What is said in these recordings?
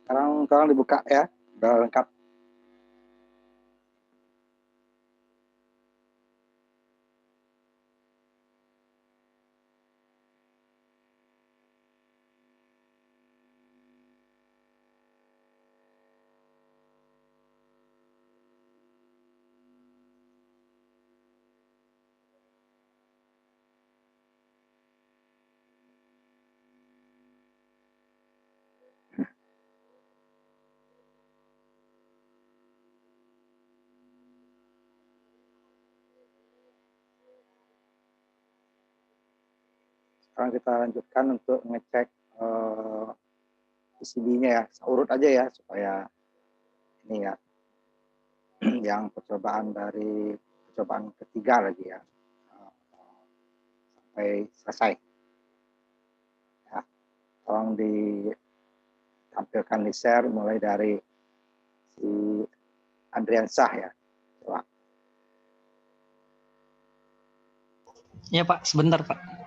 Sekarang dibuka ya, udah lengkap. Sekarang kita lanjutkan untuk ngecek PCB-nya ya, urut aja ya supaya ini ya yang percobaan ketiga lagi ya sampai selesai. Ya, tolong ditampilkan di share mulai dari si Andrian Syah ya. Coba. Ya Pak, sebentar Pak.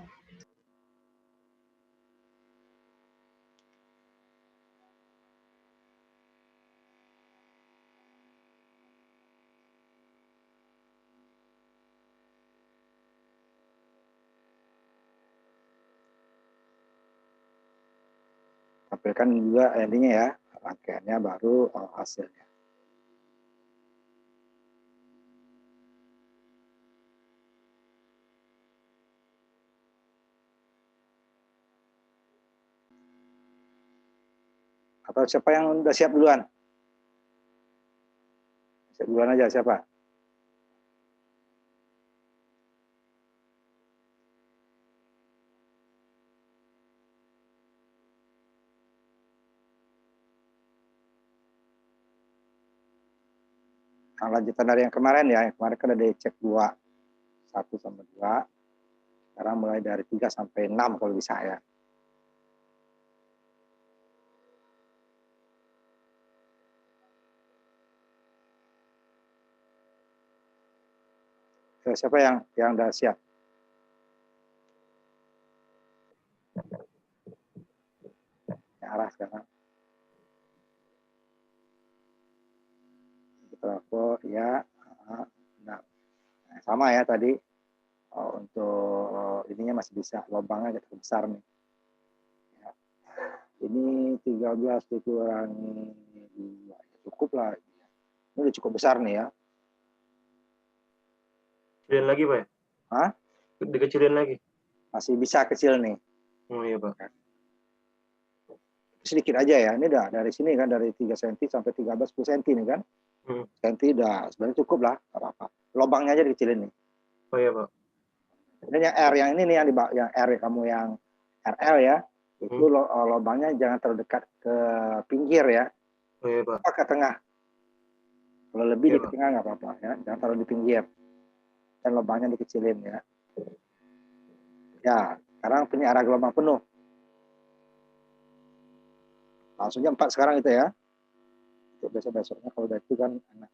Tampilkan juga endingnya ya, rangkaiannya baru hasilnya. Atau siapa yang udah siap duluan? Siap duluan aja siapa? Nah, lanjutan dari yang kemarin ya, yang kemarin kan ada cek 1 sampai 2. Sekarang mulai dari 3 sampai 6 kalau bisa ya. Siapa yang udah siap? Yang arah sekarang. Telepon ya. Nah, sama ya tadi. Untuk ininya masih bisa, lubangnya cukup besar nih. Ya. Ini 13 dikurangi 2. Cukup lah. Ini udah cukup besar nih ya. Kecilin lagi Pak? Hah? Dikecilin lagi? Masih bisa kecil nih. Oh iya Pak. Sedikit aja ya, ini udah dari sini kan, dari 3 cm sampai 13 10 cm nih kan. Cm udah sebenarnya cukup lah, apa-apa. Lubangnya aja dikecilin nih. Oh iya Pak. Dan yang R yang ini nih yang R kamu yang RL ya, itu lubangnya jangan terlalu dekat ke pinggir ya. Oh iya Pak. Ke tengah. Kalau lebih iya, di tengah nggak apa-apa ya, jangan terlalu di pinggir. Dan lubangnya dikecilin ya. Ya, sekarang punya arah gelombang penuh. Langsungnya 4 sekarang itu ya. Untuk besok-besoknya kalau udah itu kan enak.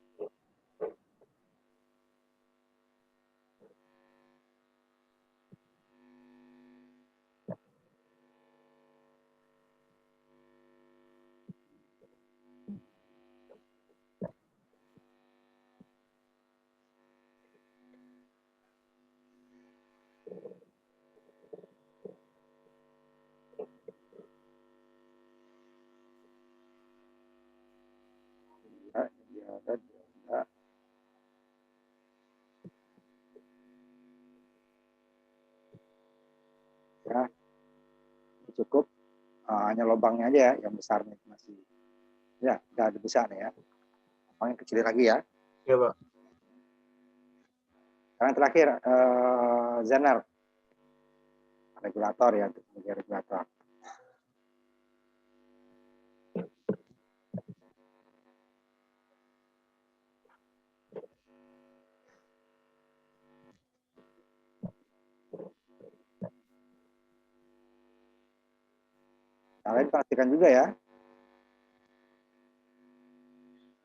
Ya, cukup hanya lubangnya aja ya, yang besar nih masih. Ya, udah besar nih ya. Lubangnya kecilin lagi ya. Iya Pak. Sekarang terakhir Zener, regulator ya, sebagai regulator. Kalian pastikan juga ya.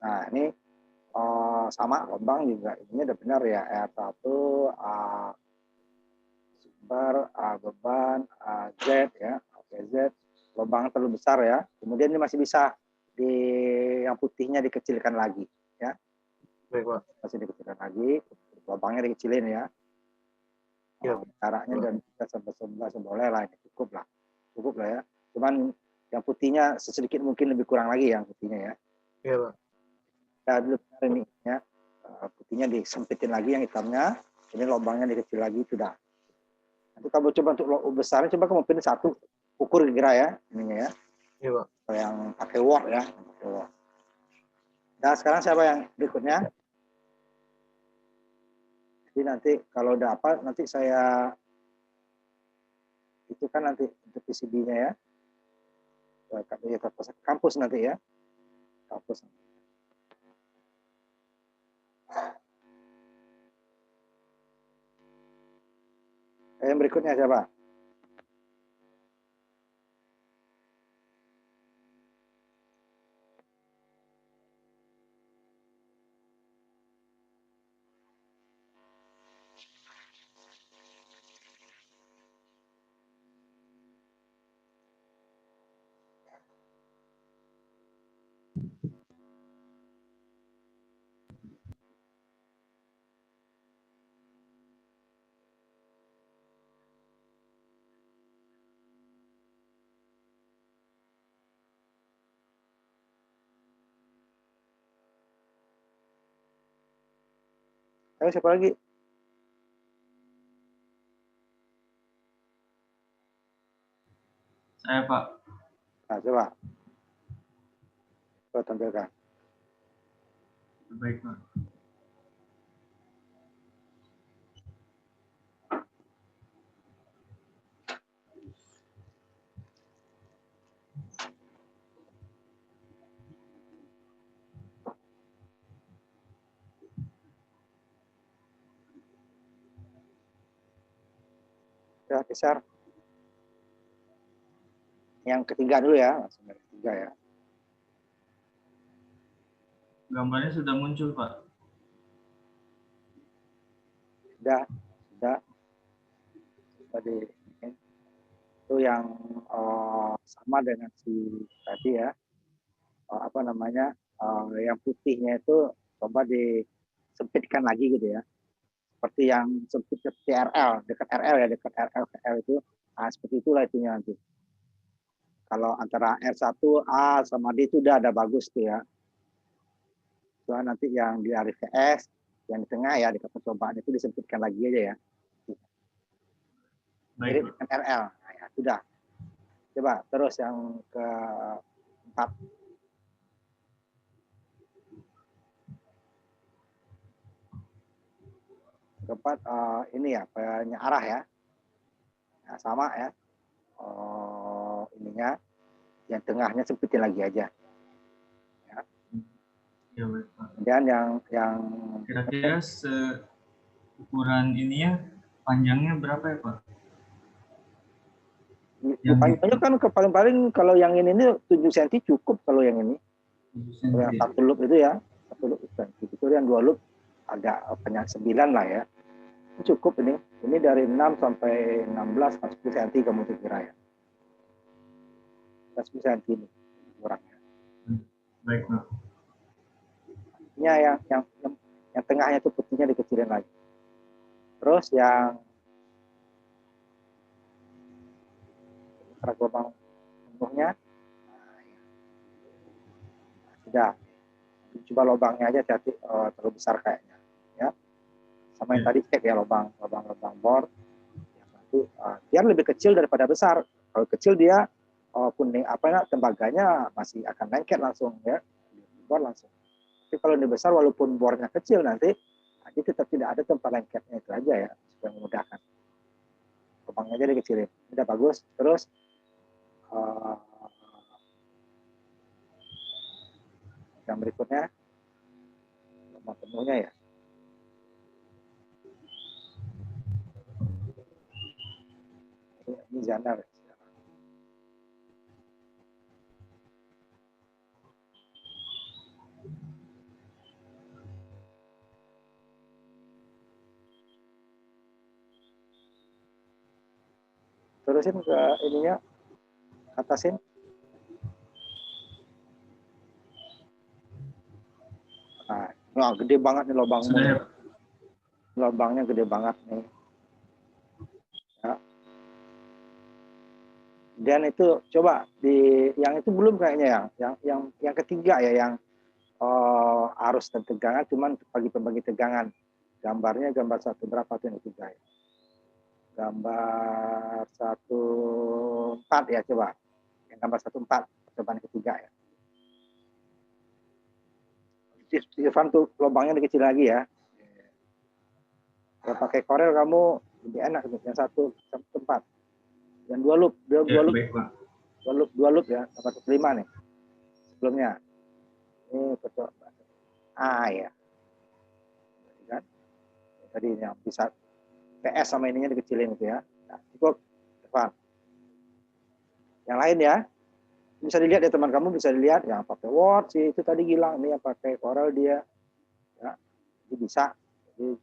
Nah, ini sama lubang juga ini udah benar ya, R1 sumber beban Z ya, oke Z, lubang terlalu besar ya. Kemudian ini masih bisa di yang putihnya dikecilkan lagi ya. Baik, Pak. Masih dikecilkan lagi, lubangnya dikecilin ya. Iya. Jaraknya dan 3 sampai 11 boleh lah, cukup lah ya. Cuman yang putihnya sedikit mungkin lebih kurang lagi yang putihnya ya. Iya, Pak. Nah, dulu ini ya, putihnya disempitin lagi, yang hitamnya ini lubangnya dikecil lagi, sudah. Nanti kamu coba untuk besarnya, coba kamu pilih satu, ukur kira ya ininya ya. Iya, Pak. Yang pakai wok ya. Nah sekarang siapa yang berikutnya? Jadi nanti kalau udah apa, nanti saya itu kan nanti untuk PCB-nya ya, kampus nanti ya, kampus. Yang berikutnya siapa? Ayo siapa lagi? Saya, Pak. Nah, coba. Coba tampilkan. Baik, Pak. Ya, besar. Yang ketiga dulu ya, langsung dari ketiga ya. Gambarnya sudah muncul, Pak. Sudah. Tadi itu yang sama dengan si tadi ya. Apa namanya? Yang putihnya itu coba disempitkan lagi gitu ya. Seperti yang sempit ke TRL, dekat RL ya, dekat RL itu. Nah, seperti itulah itunya nanti. Kalau antara R1A sama D itu udah ada bagus tuh ya. Soalnya nanti yang di Arif PS, yang di tengah ya, dekat percobaan itu disempitkan lagi aja ya. Mirip dengan RL. Nah, ya, sudah. Coba terus yang keempat. Keempat ini ya, penyearah ya. Nah, sama ya. Ininya yang tengahnya sempitin lagi aja. Ya. Ya, baik, Pak. Kemudian yang Kira-kira ukuran ininya panjangnya berapa ya, Pak? panjangnya kan paling-paling kalau yang ini 7 cm cukup kalau yang ini. 7 Kalau yang cm. 1 loop itu ya, 1 loop itu yang 2 loop agak banyak 9 lah ya. Cukup ini. Ini dari 6 sampai 16 10 cm kamu kira ya. 10 cm ini kurangnya. Baik, Pak. Ini yang tengahnya itu putihnya dikecilin lagi. Terus yang gelombang penuhnya, sudah. Coba lubangnya aja hati terlalu besar kayaknya. Ya. Sama yang tadi cek ya lubang bor. Nanti biar lebih kecil daripada besar. Kalau kecil dia kuning tembaganya masih akan lengket langsung ya, bor langsung. Tapi kalau ini besar walaupun bornya kecil nanti tetap tidak ada tempat lengketnya, itu aja ya supaya memudahkan. Lubangnya aja dikecilin. Udah bagus. Terus yang berikutnya lubang penuhnya ya. Ini Zanar. Terusin ke ininya, atasin. Nah, gede banget nih lubangnya. Sudah ya, Pak? Lubangnya gede banget nih. Ya. Dan itu coba di yang itu belum kayaknya yang ketiga ya yang arus dan tegangan cuman bagi pembagi tegangan. Gambarnya gambar 1 berapa tuh yang ketiga ya? Gambar 1/4 ya coba. Yang gambar 1/4 cobaan ketiga ya. Irfan tuh lubangnya dikecil lagi ya. Kalau pakai Corel kamu lebih enak yang 1/4. Yang 2 loop, Ya, 2 loop, baik, Pak. 2 loop ya, 1/5 nih. Sebelumnya. Ini betul. Ya. Kan? Tadi yang bisa PS sama ininya dikecilin gitu ya. Nah, cukup. Irfan. Yang lain ya. Bisa dilihat ya teman kamu bisa dilihat yang pakai Word sih itu tadi Gilang ini yang pakai Corel dia ya itu bisa. Jadi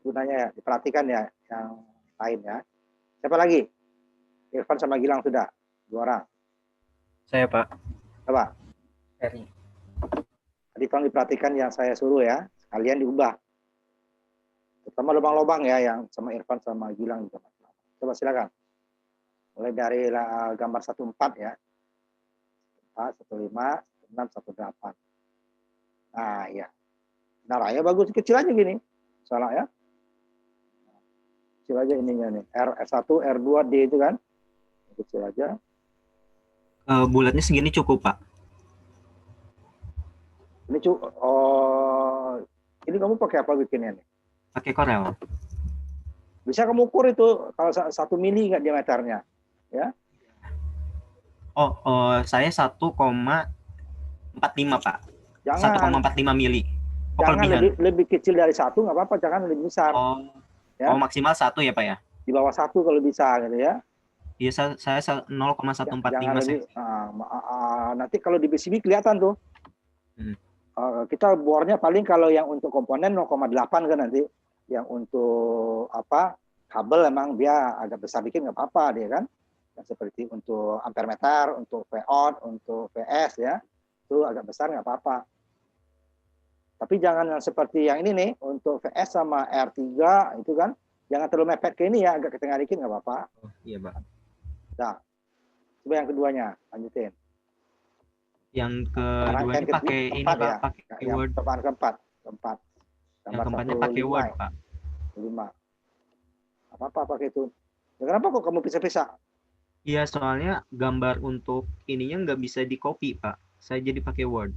gunanya ya diperhatikan ya yang lain ya. Siapa lagi? Irfan sama Gilang sudah 2 orang. Saya, Pak. Coba. Eri. Tadi tolong diperhatikan yang saya suruh ya. Kalian diubah. Terutama lubang-lubang ya yang sama Irfan sama Gilang juga. Coba silakan. Mulai dari gambar 1/4 ya. 1/5, 1/6, 1/8. Nah, ya. Nah, ya bagus kecil aja gini. Salah ya. Kecil aja ininya nih. R1, R2, D itu kan. Kecil aja. Bulatnya segini cukup, Pak. Ini ini kamu pakai apa bikinnya nih? Pakai Corel. Bisa kamu ukur itu kalau 1 mili nggak diameternya, ya? Saya 1,45, Pak. Jangan 1,45 mili. jangan Kelebihan. lebih kecil dari 1 nggak apa-apa, jangan lebih besar. Ya. Maksimal 1 ya, Pak ya? Di bawah 1 kalau bisa gitu ya. Iya, saya 0,145 Jangan lebih. saya. Nanti kalau di PCB kelihatan tuh. Kita bornya paling kalau yang untuk komponen 0,8 kan nanti. Yang untuk kabel emang dia agak besar dikit nggak apa-apa dia kan. Yang seperti untuk ampere meter, untuk Vout, untuk PS ya. Itu agak besar nggak apa-apa. Tapi jangan yang seperti yang ini nih, untuk VS sama R3 itu kan, jangan terlalu mepet ke ini ya, agak ke tengah dikit nggak apa-apa. Iya, Pak. Nah, coba yang keduanya, lanjutin. Yang kedua ini pakai ini, Pak, ya. pakai Word. Cobaan keempat. Yang keempatnya pakai Word, Pak. 5. Apa-apa pakai itu. Ya, kenapa kok kamu pisah-pisah? Iya, soalnya gambar untuk ininya nggak bisa di copy, Pak. Saya jadi pakai Word.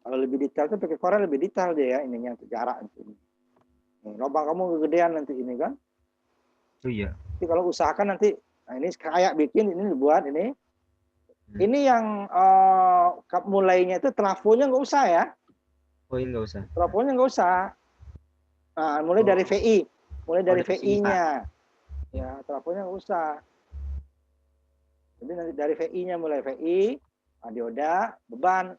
Kalau lebih detail tuh pakai Corel lebih detail dia ya, ininya untuk jarak ini. Lubang kamu kegedean nanti ini kan. Oh iya. Jadi kalau usahakan nanti, nah ini kayak bikin ini dibuat ini. Ini yang mulainya itu trafonya nggak usah ya. Oh, ini nggak usah. Trafonya nggak usah. Nah, mulai dari VI, mulai dari VI-nya. Ya, trafonya nggak usah. Jadi nanti dari VI-nya mulai VI, dioda, beban,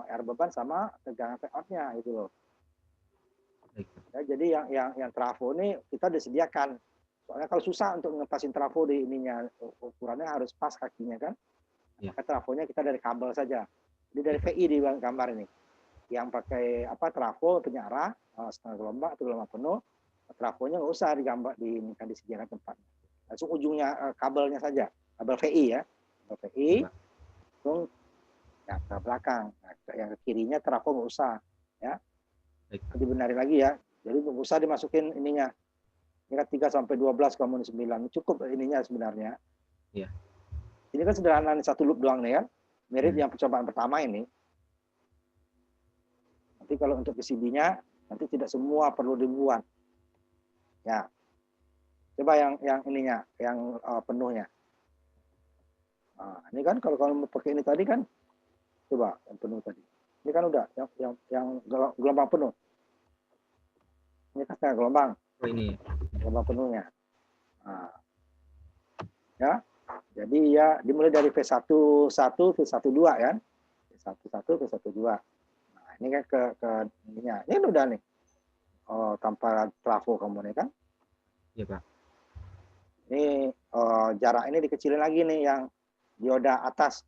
R beban sama tegangan Vout-nya gitu loh. Ya, jadi yang trafo ini kita disediakan. Soalnya kalau susah untuk ngepasin trafo di ininya, ukurannya harus pas kakinya kan. Ya. Maka trafonya kita dari kabel saja. Jadi dari VI di gambar ini. Yang pakai trafo penyara setengah gelombang atau gelombang penuh, trafonya nggak usah digambar disediakan tempat. Langsung ujungnya kabelnya saja, kabel VI ya, kabel VI, langsung ya ke belakang. Nah, yang ke kirinya trafo nggak usah, ya. Dibenarin lagi ya. Jadi nggak usah dimasukin ininya. Ini kan 3 sampai 12 kamu 9 cukup ininya sebenarnya. Iya. Ini kan sederhana 1 loop doang nih kan. Mirip yang percobaan pertama ini. Nanti kalau untuk PCB-nya nanti tidak semua perlu dibuat. Ya. Coba yang ininya, yang penuhnya. Nah, ini kan kalau kamu pakai ini tadi kan, coba yang penuh tadi. Ini kan udah yang gelombang penuh. Ini kan setengah gelombang. Oh, ini. Gelombang penuhnya. Nah. Ya. Jadi ya dimulai dari V11, V12 kan. V11, V12. Nah, ini kan ke ininya. Ini udah nih. Oh, tanpa trafo kamu nih kan. Iya, Pak. Ini jarak ini dikecilin lagi nih yang dioda atas.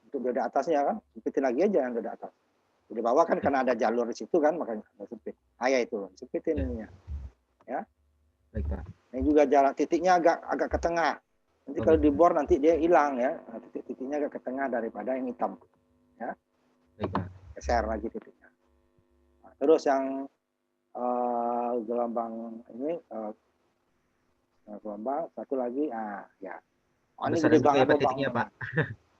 Untuk dioda atasnya kan, sempitin lagi aja yang dioda atas. Di bawah kan karena ada jalur di situ kan, makanya sempit. Ya itu, sempitin ininya. Ya. Baik, Pak. Ini juga jarak titiknya agak ke tengah. Nanti kalau di bor nanti dia hilang ya. Titik-titiknya agak ke tengah daripada yang hitam. Ya. Baik, Pak. Geser lagi titiknya. Nah, terus yang gelombang ini gelombang satu lagi ya. Oh, ini Besaran gede juga banget ya, Pak, titiknya, lubangnya. Pak.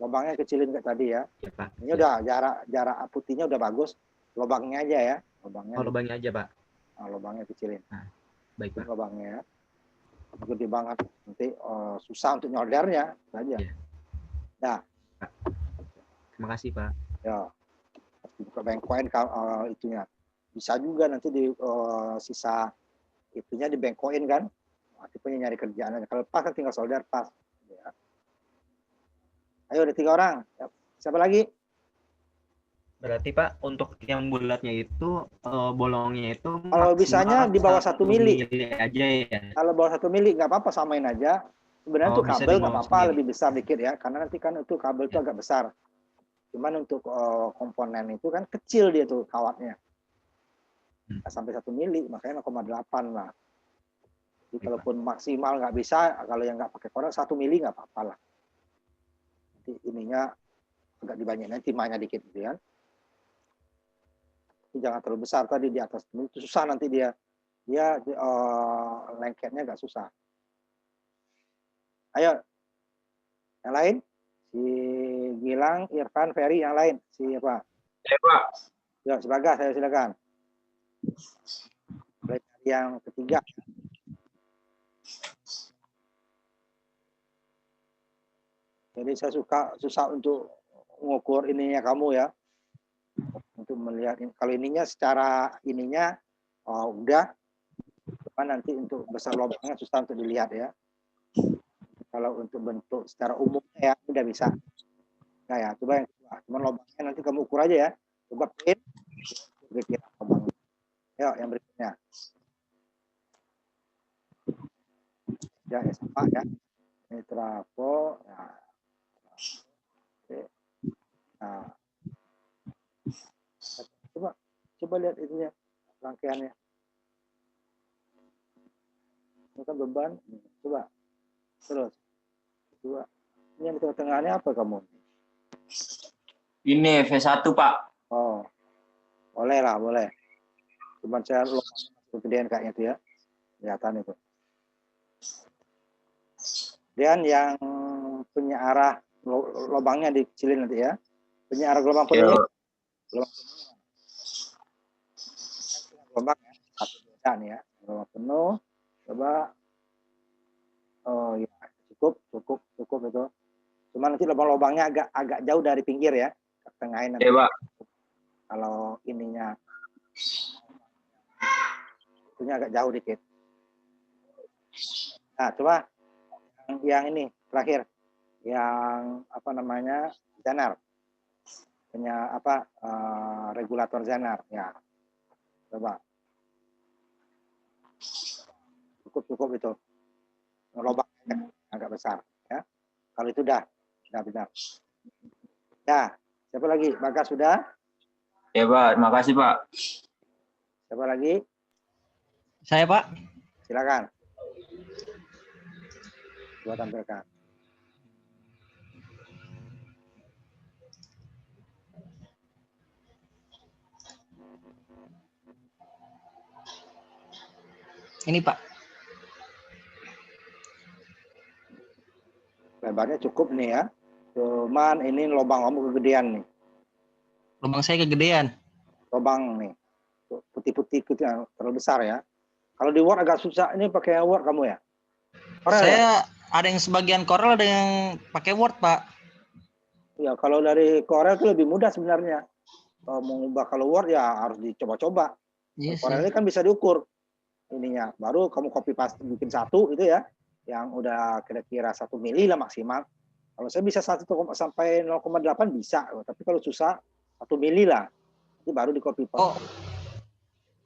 Lubangnya kecilin kayak tadi ya. Iya, Pak. Ini udah jarak putihnya udah bagus. Lubangnya aja ya. Lubangnya. Oh, lubangnya aja, Pak. Nah, lubangnya kecilin. Nah, baik, Pak. Lubangnya ya. Gede banget. Nanti susah untuk nyoldernya saja. Iya. Nah, Pak. Terima kasih, Pak. ya. Buka bengkoin itunya. Bisa juga nanti di sisa itunya dibengkoin kan. Tipenya nyari kerjaan aja. Kalau pas kan tinggal solder pas. Ya. Ayo ada 3 orang. Siapa lagi? Berarti Pak, untuk yang bulatnya itu bolongnya itu Kalau bisanya di bawah 1 mili aja ya. Kalau bawah 1 mili nggak apa-apa, samain aja. Sebenarnya itu kabel nggak apa-apa, lebih besar dikit ya. Karena nanti kan itu kabel itu agak besar. Cuman untuk komponen itu kan kecil dia tuh kawatnya. Nggak sampai 1 mili, makanya 0,8 lah. Jadi kalaupun maksimal nggak bisa, kalau yang nggak pakai korek 1 mili nggak apa-apa lah. Nanti ininya agak dibanyakin, timahnya dikit gitu ya. Jangan terlalu besar tadi di atas, itu susah nanti dia lengketnya nggak susah. Ayo, yang lain, si Gilang, Irfan, Ferry, yang lain, siapa? Ya, Pak. Ya, Sebagas, saya silakan. Yang ketiga. Jadi saya susah untuk mengukur ininya kamu ya. Untuk melihat kalau ininya secara ininya udah, cuman nanti untuk besar lubangnya susah untuk dilihat ya. Kalau untuk bentuk secara umumnya ya udah bisa. Nah ya, coba yang kedua. Cuman lubangnya nanti kamu ukur aja ya. Coba print kira-kira lubangnya. Yuk, yang berikutnya. Ya, sama ya. Ini trafo. Nah. Oke. Nah. Coba lihat itunya, rangkaiannya. Ini kan beban. Coba. Terus. Coba. Ini yang di tengah-tengahnya apa kamu? Ini V1, Pak. Oh. Boleh lah, boleh. Cuman saya lubangnya kegedean kayaknya itu ya. Kelihatan itu. Dan yang punya arah lubangnya dikecilin nanti ya. Punya arah gelombang penuh. Gelombang ya. Satu beda nih ya. Gelombang penuh. Coba. Oh ya, cukup itu. Cuma nanti lubang-lubangnya agak jauh dari pinggir ya. Tengahin nanti. Ya, Pak. Kalau ininya itunya agak jauh dikit. Nah, coba yang ini terakhir. Yang apa namanya? Zener. Punya apa? Regulator Zener ya. Coba. Cukup itu. Lubangnya agak besar ya. Kalau itu udah benar. Ya, siapa lagi? Bagas sudah? Ya, Pak. Terima kasih, Pak. Siapa lagi? Saya, Pak. Silakan. Coba tampilkan. Ini, Pak. Lebarnya cukup nih ya. Cuman ini lubang kamu kegedean nih. Lubang saya kegedean. Lubang nih. Putih-putih itu yang terlalu besar ya. Kalau di Word agak susah. Ini pakai Word kamu ya? Corel Saya ya? ada yang sebagian Corel, ada yang pakai Word, Pak. Ya, kalau dari Corel itu lebih mudah sebenarnya. Kalau mengubah kalau Word ya harus dicoba-coba. Iya Corel sih. ini kan bisa diukur ininya. Baru kamu copy paste bikin satu itu ya. Yang udah kira-kira 1 mili lah maksimal. Kalau saya bisa 1 sampai 0,8 bisa. Tapi kalau susah 1 mili lah. Itu baru di copy Oh, paste.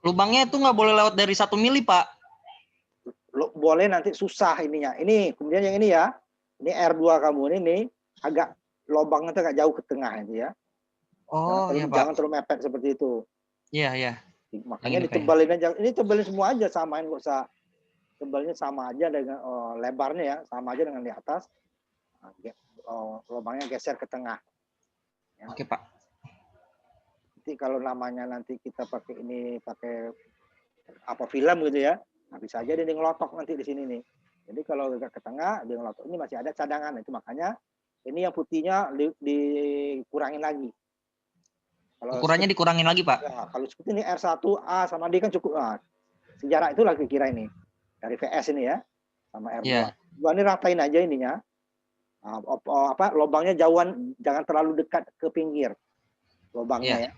lubangnya itu nggak boleh lewat dari 1 mili, Pak. Boleh nanti susah ininya. Ini kemudian yang ini ya. Ini R2 kamu ini agak lubangnya tuh agak jauh ke tengah itu ya. Oh, iya, Jangan Pak. terlalu mepet seperti itu. Iya, iya. Makanya Yang ini, Pak, ya. ditebalin aja. Ini tebalin semua aja, samain, nggak usah tebalnya sama aja dengan lebarnya ya, sama aja dengan di atas. Nah, lubangnya geser ke tengah. Ya. Oke, Pak. Nanti kalau namanya nanti kita pakai ini pakai apa film gitu ya, nah bisa aja dia ngelotok nanti di sini nih. Jadi kalau agak ke tengah dia ngelotok, ini masih ada cadangan, itu makanya ini yang putihnya dikurangin lagi. Kalau Ukurannya dikurangin lagi, Pak. ya, kalau seperti ini R1A sama D kan cukup. Nah, sejarah itulah kira ini dari VS ini ya sama R2. Iya. Dua ini ratain aja ininya. Nah, lubangnya jauhan, jangan terlalu dekat ke pinggir lubangnya Iya. ya,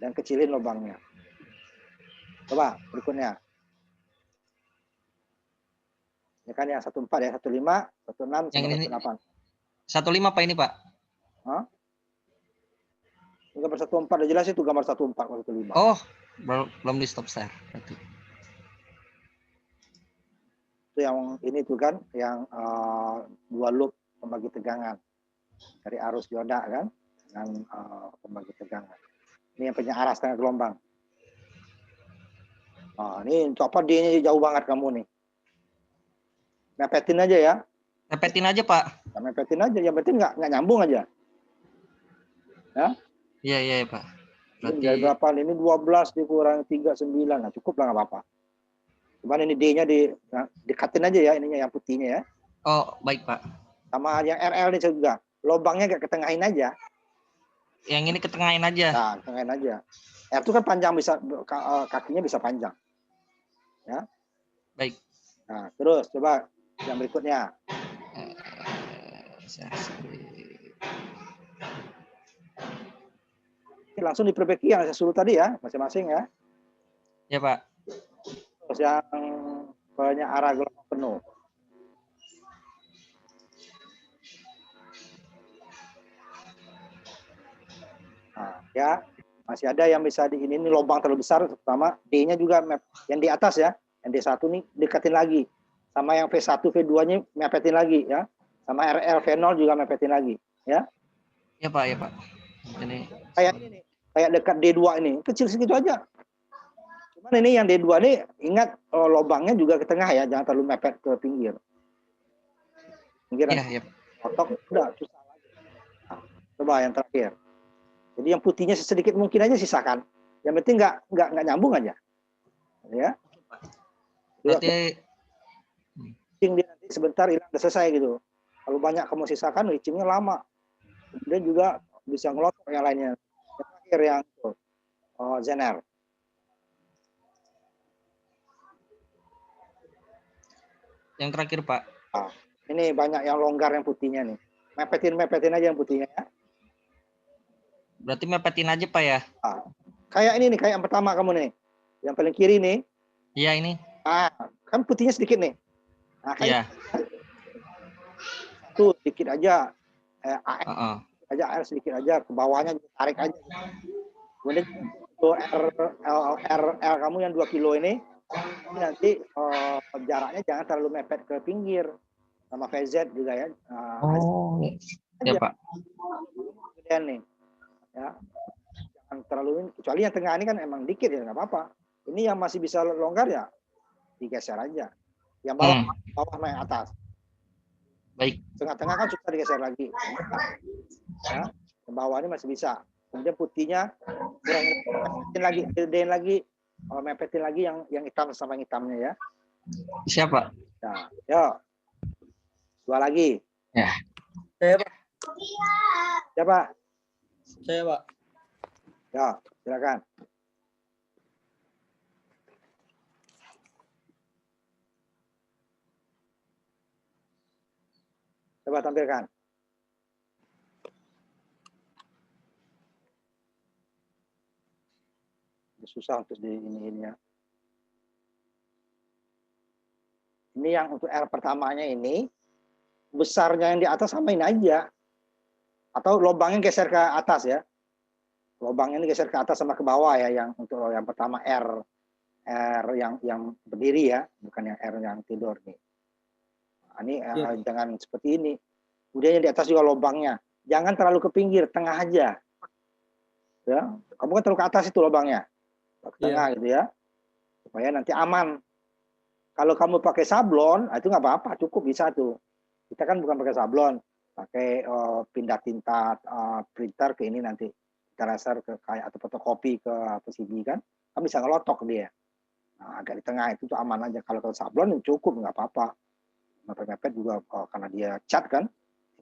dan kecilin lubangnya. Coba berikutnya. Ya kan yang 14 ya, 15, 16 Yang sama ini 18. 15, Pak, ini, Pak. Hah? Gambar 14 udah jelas itu gambar 14 15. Oh, belum di stop share. Berarti. Itu yang ini tuh kan yang dua loop pembagi tegangan dari arus dioda kan dengan pembagi tegangan. Ini yang punya arah setengah gelombang. Nah, ini untuk apa D-nya jauh banget kamu nih. Mepetin aja ya. Repetin aja, Pak. Ya, mepetin aja, yang penting nggak nyambung aja. Ya. Iya, iya, Pak. Berarti... Berarti Ini berapa? Ini 12 dikurangi 39. Nah, cukup lah nggak apa-apa. Cuman ini D-nya dekatin aja ya, ininya yang putihnya ya. oh, baik, Pak. Sama yang RL ini juga. Lubangnya agak ketengahin aja. Yang ini ketengahin aja. Nah, ketengahin aja. R itu kan panjang, bisa kakinya bisa panjang. Ya. Baik. Nah, terus coba yang berikutnya. Langsung diperbaiki yang saya suruh tadi ya, masing-masing ya. Ya, Pak. Terus yang banyak arah gelombang penuh. Nah, ya, masih ada yang bisa di ini lubang terlalu besar, terutama D-nya juga yang di atas ya. Yang D1 nih dekatin lagi. Sama yang V1, V2-nya mepetin lagi ya. Sama RL V0 juga mepetin lagi, ya. Ya, Pak, ya, Pak. Ini Kayak ini nih, kayak dekat D2 ini, kecil segitu aja. Cuman ini yang D2 ini ingat lubangnya juga ke tengah ya, jangan terlalu mepet ke pinggir. Pinggiran. ya, ya. Otok udah susah lagi. Nah, coba yang terakhir. Jadi yang putihnya sedikit mungkin aja sisakan. Yang penting nggak nyambung aja. Ya. Berarti Licing dia nanti sebentar hilang udah selesai gitu. Kalau banyak kamu sisakan, licingnya lama. Kemudian juga bisa ngelotok yang lainnya. Yang terakhir yang Zener. yang terakhir, Pak. Nah, ini banyak yang longgar yang putihnya nih. Mepetin aja yang putihnya ya. Berarti mepetin aja, Pak, ya. Nah, kayak ini nih, kayak yang pertama kamu nih. Yang paling kiri nih. Iya, ini. Ah, kan putihnya sedikit nih. Nah, Iya. Tuh sedikit aja. AR aja, AR sedikit aja, ke bawahnya tarik aja. Kemudian tuh RL kamu yang 2 kilo ini nanti jaraknya jangan terlalu mepet ke pinggir. Sama VZ juga ya. Oh, ya, Pak. Kemudian nih, ya, jangan terlalu ini. Kecuali yang tengah ini kan emang dikit ya, nggak apa-apa. Ini yang masih bisa longgar ya, digeser aja. Yang bawah sama yang atas. Baik. Tengah-tengah kan susah digeser lagi. Ya, yang bawah ini masih bisa. Kemudian putihnya kurangin lagi, gedein lagi, mepetin lagi yang hitam sama yang hitamnya ya. Siapa? Nah, yuk. 2 lagi. Ya. Saya, Pak. Siapa? Saya, Pak. Ya, silakan. Coba tampilkan. Susah untuk di ininya. Ini yang untuk R pertamanya ini, besarnya yang di atas samain aja. Atau lubangnya geser ke atas ya. lubangnya ini geser ke atas sama ke bawah ya, yang untuk yang pertama R yang berdiri ya, bukan yang R yang tidur nih. Nah, ini dengan seperti ini. Kemudian yang di atas juga lubangnya. Jangan terlalu ke pinggir, tengah aja. Ya, kamu kan terlalu ke atas itu lubangnya. Ke tengah gitu ya. Supaya nanti aman. Kalau kamu pakai sablon, itu nggak apa-apa, cukup bisa tuh. Kita kan bukan pakai sablon, pakai pindah tinta printer ke ini nanti. Tracer ke kayak atau fotokopi ke PCB kan bisa ngelotok dia. Nah, agak di tengah itu tuh aman aja. Kalau sablon cukup nggak apa-apa. Mepet-mepet juga karena dia cat kan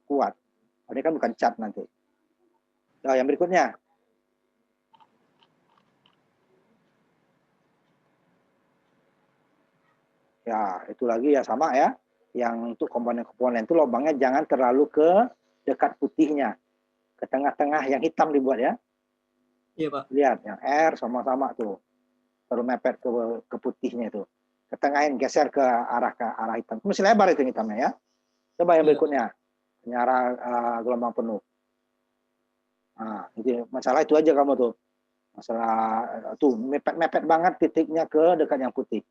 kuat. Ini kan bukan cat nanti. Nah, yang berikutnya. Ya, itu lagi ya sama ya. Yang untuk komponen-komponen itu lubangnya jangan terlalu ke dekat putihnya. Ke tengah-tengah yang hitam dibuat ya. Iya, Pak. Lihat yang R sama-sama tuh. Terus mepet ke putihnya itu. Ketengahin, geser ke arah hitam. Masih lebar itu hitamnya ya. Coba yang berikutnya. Penyara gelombang penuh. Nah, itu masalah itu aja kamu tuh. Masalah tuh mepet-mepet banget titiknya ke dekat yang putih.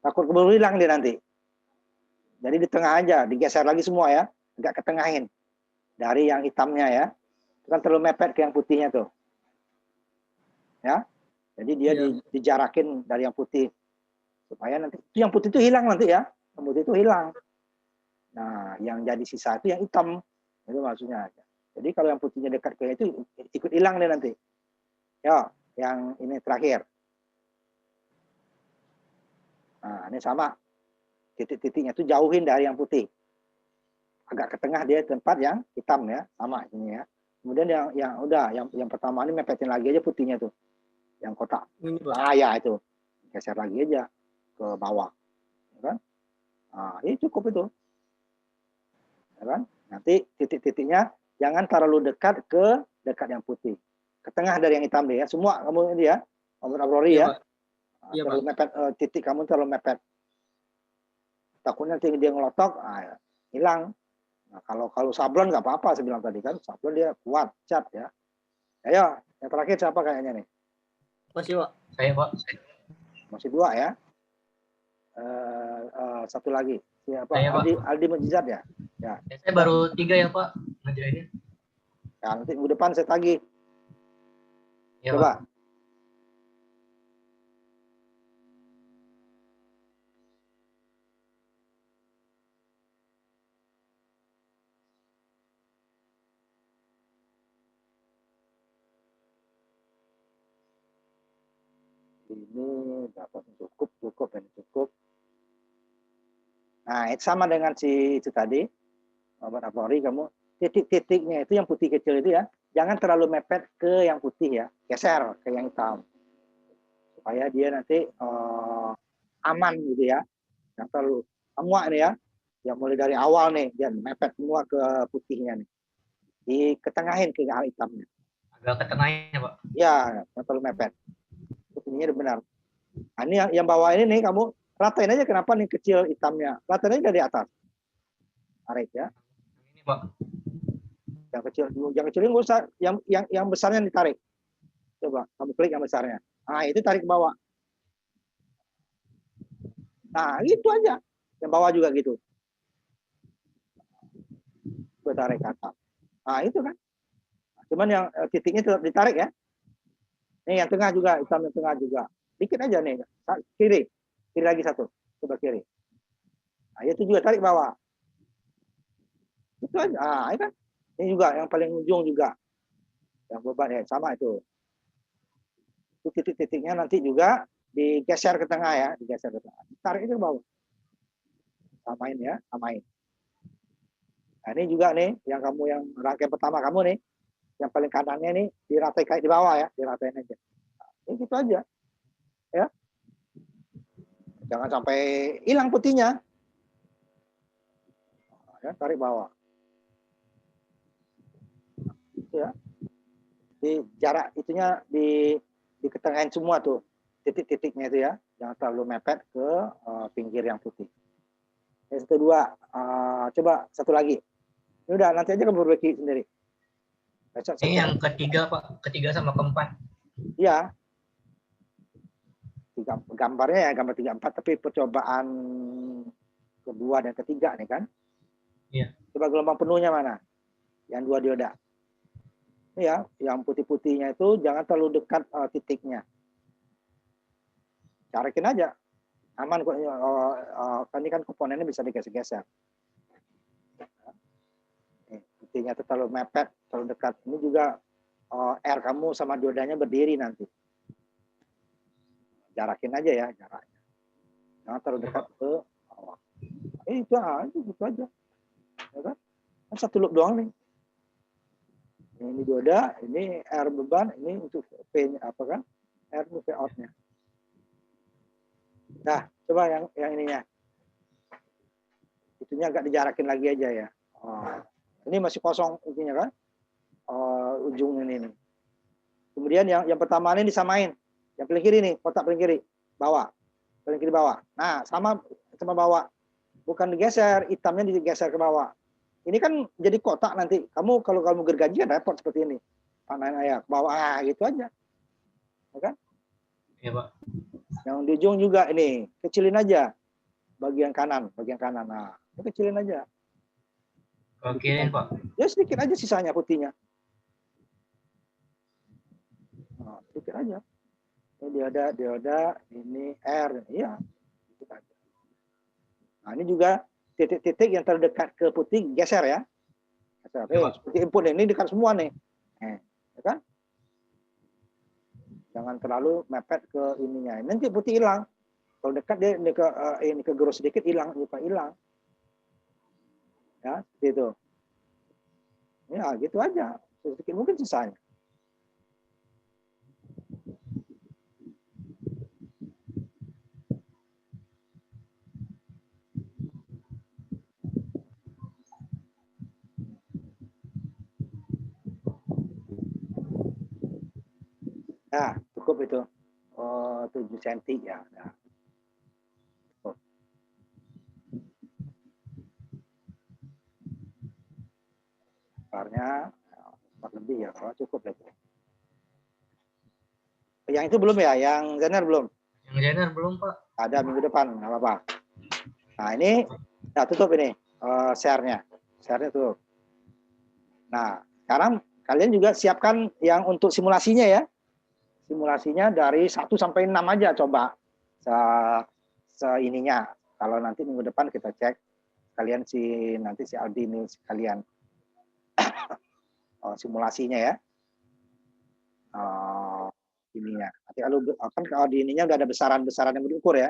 Takut keburu hilang dia nanti. Jadi di tengah aja, digeser lagi semua ya. Agak ketengahin. Dari yang hitamnya ya. Itu kan terlalu mepet ke yang putihnya tuh. Ya, jadi dia dijarakin dari yang putih supaya nanti yang putih itu hilang nanti ya, yang putih itu hilang. Nah, yang jadi sisa itu yang hitam, itu maksudnya. Jadi kalau yang putihnya dekat ke itu ikut hilang deh nanti. Ya, yang ini terakhir. Nah, ini sama titik-titiknya itu jauhin dari yang putih, agak ke tengah dia tempat yang hitam ya, sama ini ya. Kemudian yang pertama ini mepetin lagi aja putihnya tuh. Yang kotak ya itu geser lagi aja ke bawah ya kan. Nah, ini cukup itu ya kan. Nanti titik-titiknya jangan terlalu dekat yang putih, ke tengah dari yang hitam deh ya, semua kamu ini ya, Abrori ya. Terlalu mepet, titik kamu terlalu mepet, takutnya nanti dia ngelotok hilang. Nah, kalau sablon nggak apa-apa, saya bilang tadi kan sablon dia kuat cat ya. Ayo yang terakhir siapa kayaknya nih? Masih, Pak. Saya, Pak. Masih dua ya. Satu lagi. Siapa? Saya, Pak. Aldi Mujizat ya? Ya. Saya baru 3 ya, Pak. Ngerjainnya. Ya, nanti minggu depan saya tagih. Ya, Coba. Pak. Ini dapat cukup ini cukup. Nah, itu sama dengan si itu tadi. Obat Apori kamu titik-titiknya itu yang putih kecil itu ya. Jangan terlalu mepet ke yang putih ya. Geser ke yang hitam. Supaya dia nanti aman gitu ya. Yang terlalu semua ini ya. Yang mulai dari awal nih dia mepet semua ke putihnya nih. Diketengahin ke arah hitamnya. Agak ke tengahnya, Pak. Ya, yang terlalu mepet. Ini benar. Nah, ini yang bawah ini nih kamu ratain aja, kenapa nih kecil hitamnya. Ratain aja dari atas. Tarik ya. Ini, Pak. Yang kecil ini nggak usah, yang besarnya ditarik. Coba kamu klik yang besarnya. Nah, itu tarik ke bawah. Nah, gitu aja. Yang bawah juga gitu. Gue tarik ke atas. Nah, itu kan. Cuman yang titiknya tetap ditarik ya. Nih yang tengah juga, hitam yang tengah juga. Dikit aja nih. Kiri. Kiri lagi satu. Coba kiri. Nah, itu juga tarik bawah. Itu aja. Ah, ini kan. Ini juga yang paling ujung juga. Yang beban ya, sama itu. Itu titik-titiknya nanti juga digeser ke tengah ya, digeser ke tengah. Tarik itu ke bawah. Samain ya, samain. Nah, ini juga nih yang kamu yang rangkaian pertama kamu nih, yang paling kanannya nih diratai kayak di bawah ya, diratain aja. Nah, ini gitu aja. Ya. Jangan sampai hilang putihnya. Nah, ya, tarik bawah. Gitu ya. Di jarak itunya diketengahin semua tuh titik-titiknya itu ya, jangan terlalu mepet ke pinggir yang putih. Yang kedua, coba satu lagi. Ini udah nanti aja kamu perbaiki sendiri. Ini yang ketiga Pak, ketiga sama keempat. Iya. Gambarnya ya gambar 3, 4, tapi percobaan kedua dan ketiga nih kan. Iya. Coba gelombang penuhnya mana? Yang 2 dioda. Ya, yang putih-putihnya itu jangan terlalu dekat titiknya. Carikin aja. Aman kok. Ini kan komponennya bisa digeser-geser. Putihnya itu terlalu mepet, terlalu dekat. Ini juga R kamu sama diodanya berdiri nanti. Jarakin aja ya, jaraknya. Jangan terlalu dekat ke bawah. Itu aja, gitu aja. Ya kan? Satu loop doang nih. Ini dioda, ini R beban, ini untuk P apa kan? R untuk P out-nya. Nah, coba yang ininya. Itunya agak dijarakin lagi aja ya. Ini masih kosong intinya kan? Ujung ini nih. Kemudian yang pertama ini disamain. Yang paling kiri nih, kotak paling kiri, bawah. Paling kiri bawah. Nah, sama bawah. Bukan digeser, hitamnya digeser ke bawah. Ini kan jadi kotak nanti. Kamu kalau kamu gergaji kan repot seperti ini. Panahin aja ke bawah, gitu aja. Ya kan? Iya Pak. Yang di ujung juga ini, kecilin aja. Bagian kanan. Nah, ini kecilin aja. Oke Pak. Ya sedikit aja sisanya putihnya. Nah, sedikit aja. Ini dioda, ini R. Iya. Nah, ini juga titik-titik yang terdekat ke putih geser ya. Seperti input ini dekat semua nih. Ya kan? Jangan terlalu mepet ke ininya. Nanti putih hilang. Kalau dekat dia ini ke gerus sedikit hilang, lupa hilang. Ya, seperti itu. Ya, gitu aja. Sedikit mungkin sisanya. Nah, cukup itu. 7 cm ya. Nah. Lebarnya 4 lebih ya. Cukup itu. Yang itu belum ya? Yang Zener belum? Yang Zener belum Pak. Ada minggu depan, nggak apa-apa. Nah, ini ya tutup ini share-nya. Share-nya tutup. Nah, sekarang kalian juga siapkan yang untuk simulasinya ya. Simulasinya dari 1 sampai 6 aja coba. Ininya. Kalau nanti minggu depan kita cek kalian nanti si Aldi ini sekalian simulasinya ya. Ininya. Nanti kalau di ininya udah ada besaran-besaran yang diukur ya.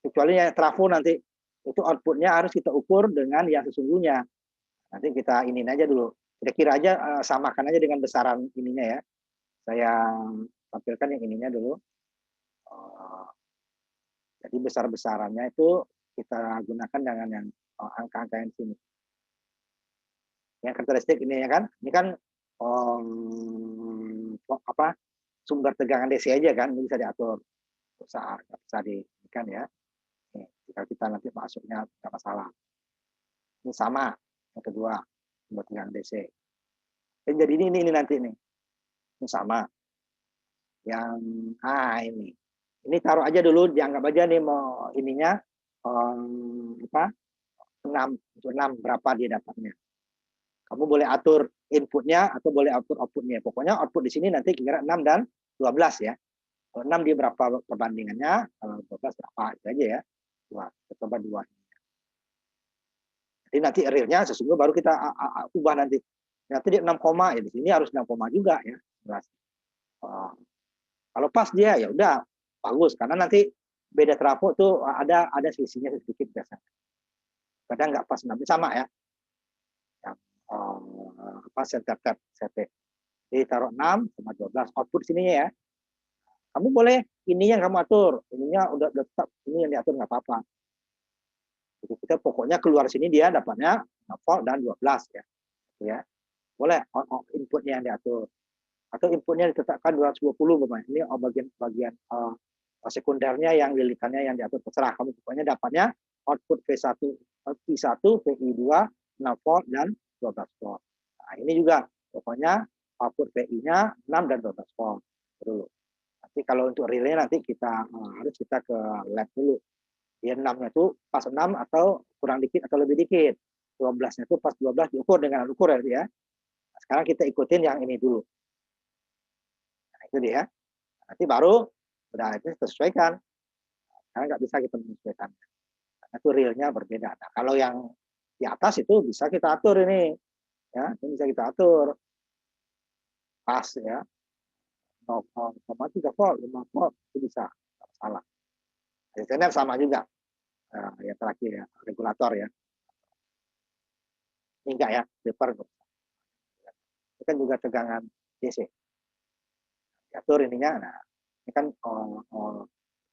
Kecuali yang trafo nanti itu outputnya harus kita ukur dengan yang sesungguhnya. Nanti kita iniin aja dulu. Kira-kira aja samakan aja dengan besaran ininya ya. Saya tampilkan yang ininya dulu. Jadi besar-besarannya itu kita gunakan dengan yang angka-angka yang sini. Yang karakteristik ini ya kan, ini kan sumber tegangan DC aja kan, ini bisa diatur, bisa kan ya. Nih, jika kita nanti masuknya tidak masalah. Ini sama yang kedua sumber tegangan DC. Dan jadi ini nanti nih, ini sama. Yang ini taruh aja dulu, dianggap aja nih mau ininya 6 berapa dia dapatnya. Kamu boleh atur inputnya atau boleh atur outputnya. Pokoknya output di sini nanti kira 6 dan 12 ya. Kalau 6 dia berapa perbandingannya, kalau 12 berapa itu aja ya. Kita coba 2. Jadi nanti realnya sesungguhnya baru kita ubah nanti. Nanti dia 6, ya di sini harus 6, juga ya. Kalau pas dia ya udah bagus karena nanti beda trafo tuh ada selisihnya sedikit biasanya. Kadang nggak pas nanti sama ya. Yang CT. Jadi taruh 6 sama 12 output sininya ya. Kamu boleh ini yang kamu atur, ininya udah tetap ini yang diatur nggak apa-apa. Jadi kita pokoknya keluar sini dia dapatnya 6 volt dan 12 ya. Ya. Boleh inputnya yang diatur. Atau inputnya ditetapkan 220 Bapak. Ini bagian sekundernya yang lilitannya yang diatur terserah. Kamu pokoknya dapatnya output V1, VI2, 6 volt dan 12 volt. Nah, ini juga pokoknya output PI-nya 6 dan 12 volt dulu. Nanti kalau untuk relay nanti kita harus kita ke lab dulu. Dia 6-nya itu pas 6 atau kurang dikit atau lebih dikit. 12-nya itu pas 12 diukur dengan alat ukur ya. Nah, sekarang kita ikutin yang ini dulu. Nah, itu dia. Nanti baru udah itu sesuaikan. Karena nggak bisa kita menyesuaikan. Karena itu realnya berbeda. Nah, kalau yang di atas itu bisa kita atur ini. Ya, ini bisa kita atur. Pas ya. 0,3 volt, 5 volt itu bisa. Nggak salah. Desainer sama juga. Yang terakhir ya, regulator ya. Ini enggak ya, paper. Ini kan juga tegangan DC. Diatur ininya, nah ini kan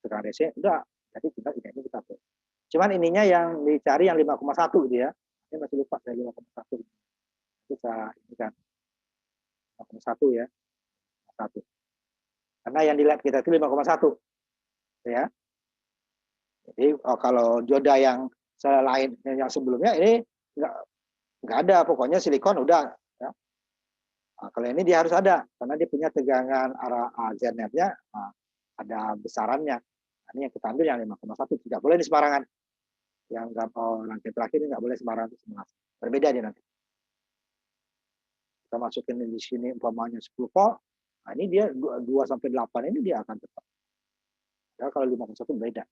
tegangan DC, udah, jadi ini kita atur. Cuman ininya yang dicari yang 5,1 gitu ya. Ini masih lupa saya 5,1. Bisa ini kan 5,1 ya. 1. Karena yang di lab kita itu 5,1. Ya. Jadi kalau dioda yang selain yang sebelumnya ini enggak ada, pokoknya silikon udah ya. Nah, kalau ini dia harus ada karena dia punya tegangan arah Z-netnya ada besarannya. Nah, ini yang kita ambil yang 5,1, tidak boleh di sembarangan. Yang rangkaian terakhir ini nggak boleh sembarangan. Berbeda dia nanti. Kita masukin di sini umpamanya 10 volt. Nah, ini dia 2 sampai 8 ini dia akan tetap. Ya, kalau 5,1 beda.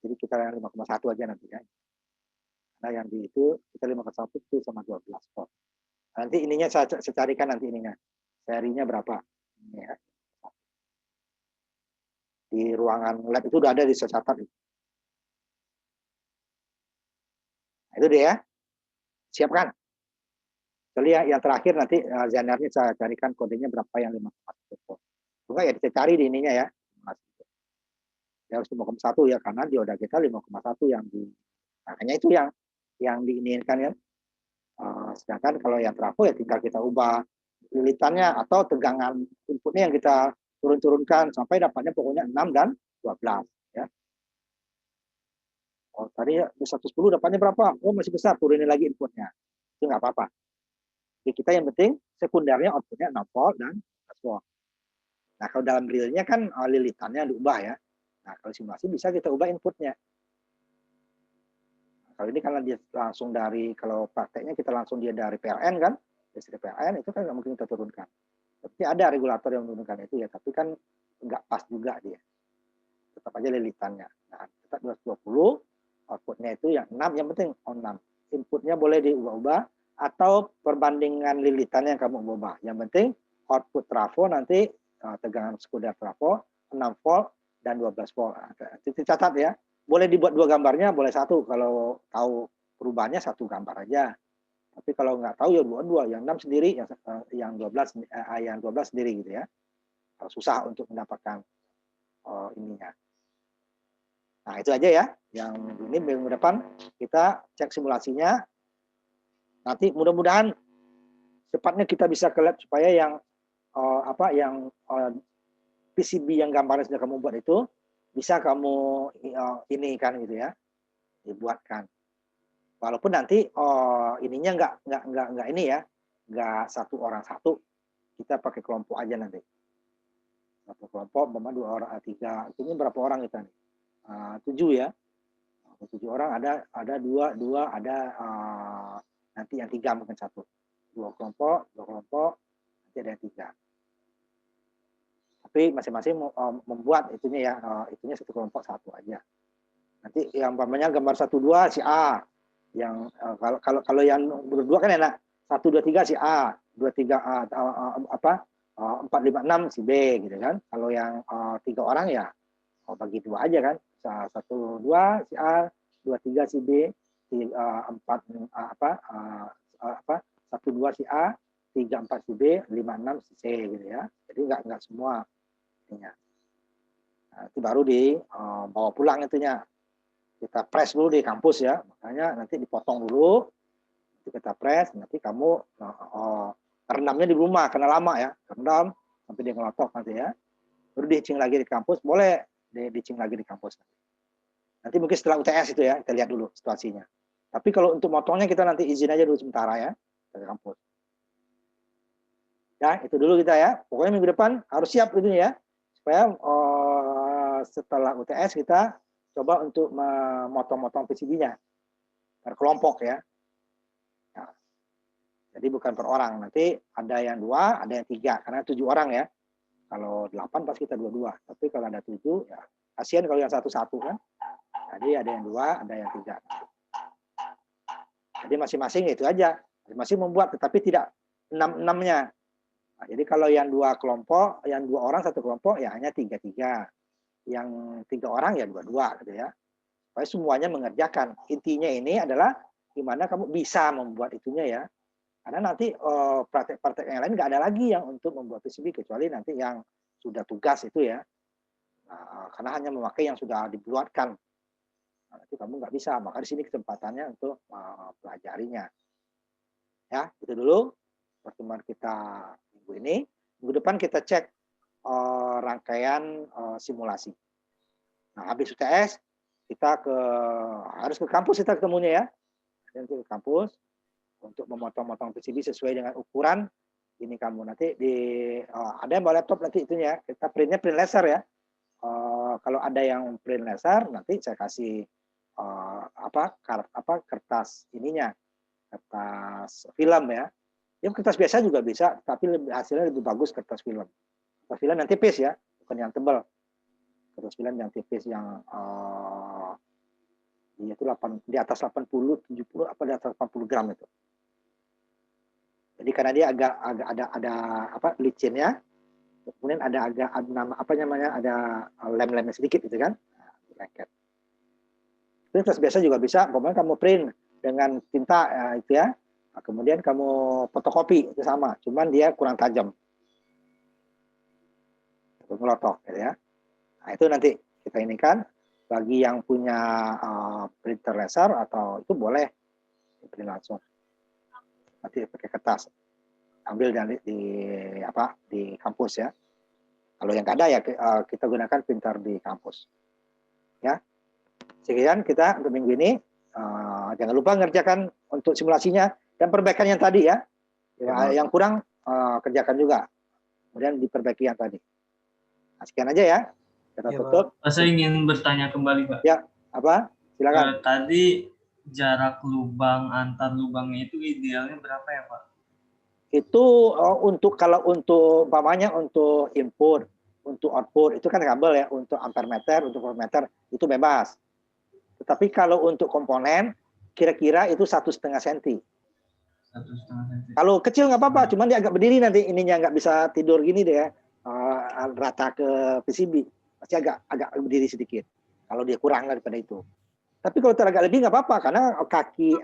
Jadi kita yang 5,1 aja nantinya. Nah, yang di itu kita 5,1 itu sama 12 volt. Nanti ininya saya carikan nanti ininya. Serinya berapa? Ini ya. Di ruangan lab itu udah ada di catat. Nah, itu dia ya. Siapkan. Jadi yang terakhir nanti Zenernya saya carikan kodenya berapa yang 5,1 volt. Enggak ya dicari di ininya ya. Ya harus 5,1 ya karena dioda kita 5,1 yang di makanya itu yang diinginkan ya. Sedangkan kalau yang trafo ya tinggal kita ubah lilitannya atau tegangan inputnya yang kita turun-turunkan sampai dapatnya pokoknya 6 dan 12 ya. Oh tadi 110 dapatnya berapa? Oh masih besar, turunin lagi inputnya. Itu nggak apa-apa. Jadi kita yang penting sekundernya outputnya 6 volt dan 12 volt. Nah kalau dalam realnya kan lilitannya diubah ya. Nah kalau simulasi bisa kita ubah inputnya. Kalau ini karena dia langsung dari, kalau prakteknya kita langsung dia dari PLN kan, dari PLN itu kan nggak mungkin kita turunkan. Tapi ada regulator yang menurunkan itu ya, tapi kan nggak pas juga dia. Tetap aja lilitannya. Nah, tetap 220, outputnya itu yang 6, yang penting 6. Inputnya boleh diubah-ubah, atau perbandingan lilitannya yang kamu ubah. Yang penting output trafo nanti, tegangan sekunder trafo, 6 volt dan 12 volt. Itu catat ya. Boleh dibuat 2 gambarnya, boleh 1. Kalau tahu perubahannya 1 gambar aja. Tapi kalau nggak tahu ya 2, yang 6 sendiri, yang 12 sendiri gitu ya. Kalau susah untuk mendapatkan ininya. Nah itu aja ya. Yang ini minggu depan kita cek simulasinya. Nanti mudah-mudahan cepatnya kita bisa ke lab supaya yang PCB yang gambarnya sudah kamu buat itu bisa kamu ini kan gitu ya, dibuatkan. Walaupun nanti ininya nggak ini ya, nggak 1 orang 1, kita pakai kelompok aja nanti. 1 kelompok, 2 orang, 3, ini berapa orang kita nih? 7 ya, 7 orang ada 2, ada nanti yang 3 mungkin 1, 2 kelompok, nanti ada yang 3. Tapi masing-masing membuat itunya ya, itunya 1 kelompok 1 aja. Nanti yang umpamanya gambar 1, 2 si A, yang kalau yang berdua kan enak, 1, 2, 3 si A, 2, 3 4, 5, 6 si B gitu kan. Kalau yang 3 orang ya bagi 2 aja kan, 1, 2 si A, 2, 3 si B, 1, 2 si A, 3, 4 si B, 5, 6 si C gitu ya. Jadi nggak semua. Nah, itu baru dibawa pulang itunya. Kita press dulu di kampus ya. Makanya nanti dipotong dulu. Nanti kita press, nanti kamu rendamnya di rumah karena lama ya. Rendam sampai dia ngelotok nanti ya. Baru dicing lagi di kampus, boleh dicing lagi di kampus. Nanti mungkin setelah UTS itu ya, kita lihat dulu situasinya. Tapi kalau untuk motongnya kita nanti izin aja dulu sementara ya dari kampus. Ya, itu dulu kita ya. Pokoknya minggu depan harus siap gitu ya. Supaya setelah UTS kita coba untuk memotong-motong PCB-nya per kelompok ya. Nah, jadi bukan per orang. Nanti ada yang 2, ada yang 3. Karena 7 orang ya. Kalau 8 pasti kita 2-2. Tapi kalau ada 7 ya kasihan kalau yang 1-1 kan. Jadi ada yang 2, ada yang 3. Jadi masing-masing itu aja. Masing-masing membuat, tetapi tidak 6-6-nya. Nah, jadi kalau yang 2 kelompok, yang 2 orang 1 kelompok ya hanya 3-3. Yang 3 orang ya 2-2 gitu ya. Supaya semuanya mengerjakan. Intinya ini adalah gimana kamu bisa membuat itunya ya. Karena nanti praktek-praktek yang lain nggak ada lagi yang untuk membuat PCB kecuali nanti yang sudah tugas itu ya. Nah, karena hanya memakai yang sudah dibuatkan. Nah, nanti kamu nggak bisa. Maka di sini kesempatannya untuk pelajarinya. Ya, itu dulu pertemuan kita minggu ini. Minggu depan kita cek rangkaian simulasi. Nah, habis UTS kita harus ke kampus kita ketemunya ya. Nanti ke kampus untuk memotong-motong PCB sesuai dengan ukuran ini kamu nanti ada yang bawa laptop nanti itunya kita print laser ya. Kalau ada yang print laser nanti saya kasih kertas ininya, kertas film ya. Ya kertas biasa juga bisa, tapi hasilnya lebih bagus kertas film. Kertas film yang tipis ya, bukan yang tebal. Kertas film yang tipis yang itu di atas 80, 70 apa di atas 80 gram itu. Jadi karena dia agak ada licinnya, kemudian ada lem-lemnya sedikit gitu kan, lengket. Kertas biasa juga bisa, pokoknya kamu print dengan tinta itu ya, kemudian kamu fotokopi itu sama, cuman dia kurang tajam, ngelotok gitu ya. Nah itu nanti kita ini kan bagi yang punya printer laser atau itu boleh print langsung. Nanti pakai kertas ambil di kampus ya. Kalau yang nggak ada ya kita gunakan printer di kampus ya. Sekian kita untuk minggu ini. Jangan lupa ngerjakan untuk simulasinya dan perbaikan yang tadi ya. Yang kurang kerjakan juga, kemudian diperbaiki yang tadi. Nah, sekian aja ya, kita tutup. Saya ingin bertanya kembali Pak. Ya, apa silakan. Tadi jarak lubang antar lubangnya itu idealnya berapa ya Pak? Itu kalau untuk umpamanya untuk input, untuk output itu kan kabel ya, untuk ampere meter, untuk voltmeter itu bebas. Tetapi kalau untuk komponen kira-kira itu 1,5 cm. 1,5 cm. Kalau kecil nggak apa-apa, cuman dia agak berdiri nanti ininya nggak bisa tidur gini deh ya, rata ke PCB, pasti agak berdiri sedikit. Kalau dia kurang daripada itu. Tapi kalau agak lebih nggak apa-apa karena kaki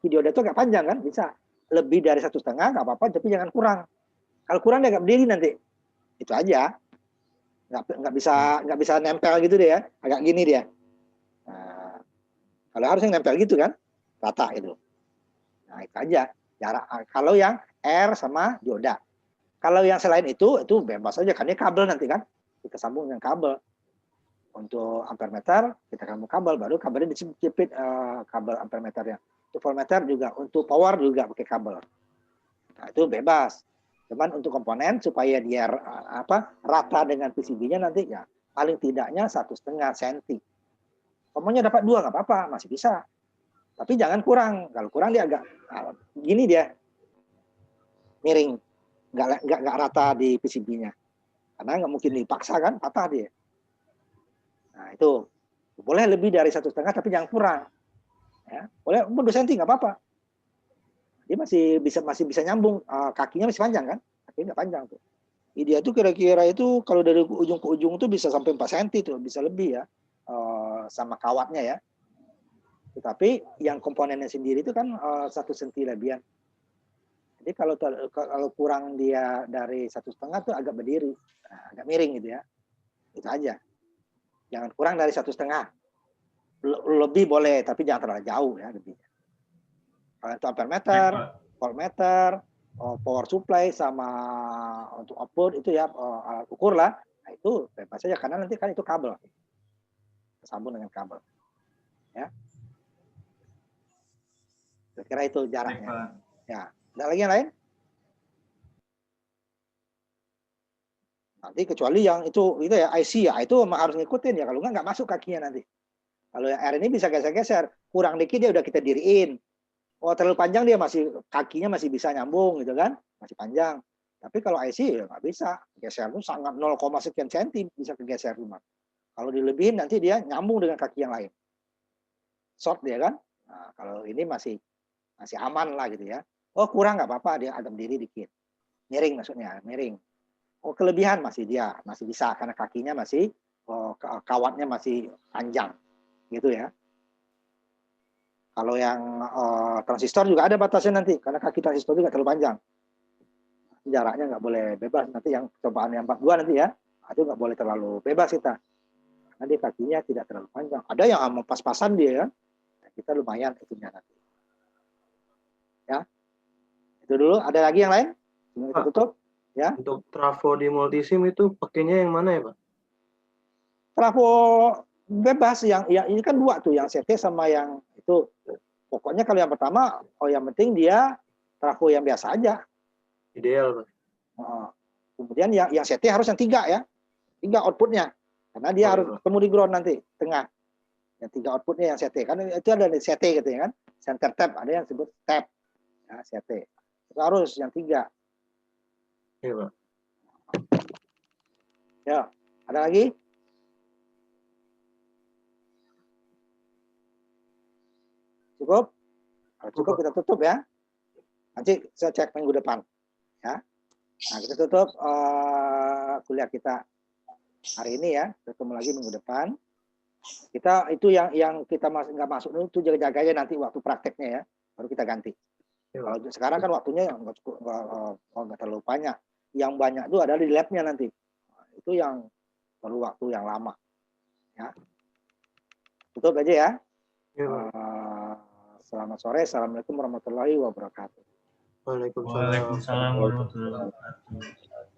dioda itu agak panjang kan, bisa lebih dari 1,5 nggak apa-apa, tapi jangan kurang. Kalau kurang dia agak berdiri nanti, itu aja. Nggak bisa nempel gitu deh ya, agak gini dia. Nah, kalau harusnya nempel gitu kan, rata itu. Nah itu aja jarak. Kalau yang R sama dioda. Kalau yang selain itu bebas aja kan, ini kabel nanti kan kita sambung dengan kabel. Untuk ampere meter kita sambung kabel, baru kabelnya dijepit kabel ampere meternya. Untuk voltmeter juga, untuk power juga pakai kabel. Nah itu bebas. Cuman untuk komponen supaya dia rata dengan PCB-nya nanti ya paling tidaknya 1,5 cm. Pokoknya dapat 2 nggak apa-apa, masih bisa. Tapi jangan kurang. Kalau kurang dia agak gini dia miring, nggak rata di PCB-nya. Karena nggak mungkin dipaksa kan, patah dia. Nah itu boleh lebih dari 1,5 tapi jangan kurang. Ya, boleh 2 cm nggak apa-apa. Dia masih bisa nyambung, kakinya masih panjang kan, kakinya nggak panjang tuh. Dia tuh kira-kira itu kalau dari ujung ke ujung tuh bisa sampai 4 cm tuh, bisa lebih ya, sama kawatnya ya. Tetapi yang komponennya sendiri itu kan 1 cm lebihan. Jadi kalau kurang dia dari 1,5 tuh agak berdiri, agak miring gitu ya. Itu aja. Jangan kurang dari 1,5. Lebih boleh, tapi jangan terlalu jauh ya lebihnya. Kalau itu ampere meter, voltmeter, power supply sama untuk output itu ya alat ukur lah. Nah itu bebas saja karena nanti kan itu kabel. Tersambung dengan kabel. Ya. Kira-kira itu jaraknya. Ya. Ada lagi yang lain? Nanti kecuali yang itu ya IC ya, itu harus ngikutin ya. Kalau nggak masuk kakinya nanti. Kalau yang R ini bisa geser-geser, kurang dikit dia udah kita diriin. Oh terlalu panjang dia kakinya masih bisa nyambung gitu kan, masih panjang. Tapi kalau IC ya nggak bisa, geser itu sangat 0, sekian senti bisa kegeser cuma. Kalau dilebihin nanti dia nyambung dengan kaki yang lain. Short dia kan. Nah, kalau ini masih aman lah gitu ya. Oh kurang nggak apa-apa, dia agak berdiri dikit. Miring maksudnya, miring. Oh kelebihan masih bisa karena kakinya masih kawatnya masih panjang gitu ya. Kalau yang transistor juga ada batasnya nanti karena kaki transistor juga terlalu panjang. Jaraknya nggak boleh bebas. Nanti yang cobaan yang 42 nanti ya, itu nggak boleh terlalu bebas kita. Karena dia kakinya tidak terlalu panjang. Ada yang mau pas-pasan dia kan, kita lumayan itunya nanti. Ya, itu dulu. Ada lagi yang lain? Kita tutup. Ya. Untuk trafo di multisim itu pakainya yang mana ya Pak? Trafo bebas yang ini kan dua tuh, yang CT sama yang itu. Pokoknya kalau yang pertama, yang penting dia trafo yang biasa aja. Ideal Pak. Kemudian yang CT harus yang 3 ya, 3 outputnya, karena dia harus ketemu di ground nanti tengah. Yang 3 outputnya yang CT, kan itu ada di CT gitu ya kan, center tap, ada yang disebut tap, ya, CT. Itu harus yang 3. Iya Pak. Ya, ada lagi? Cukup? Kalau cukup kita tutup ya. Nanti saya cek minggu depan. Ya. Nah, kita tutup kuliah kita hari ini ya. Ketemu lagi minggu depan. Kita itu yang kita nggak masuk itu jaga-jaga aja nanti waktu prakteknya ya. Baru kita ganti. Kalau sekarang kan waktunya nggak terlalu banyak. Yang banyak itu adalah di labnya nanti. Nah, itu yang perlu waktu yang lama. Ya. Tutup aja ya. Selamat sore. Assalamualaikum warahmatullahi wabarakatuh. Waalaikumsalam. Waalaikumsalam warahmatullahi wabarakatuh.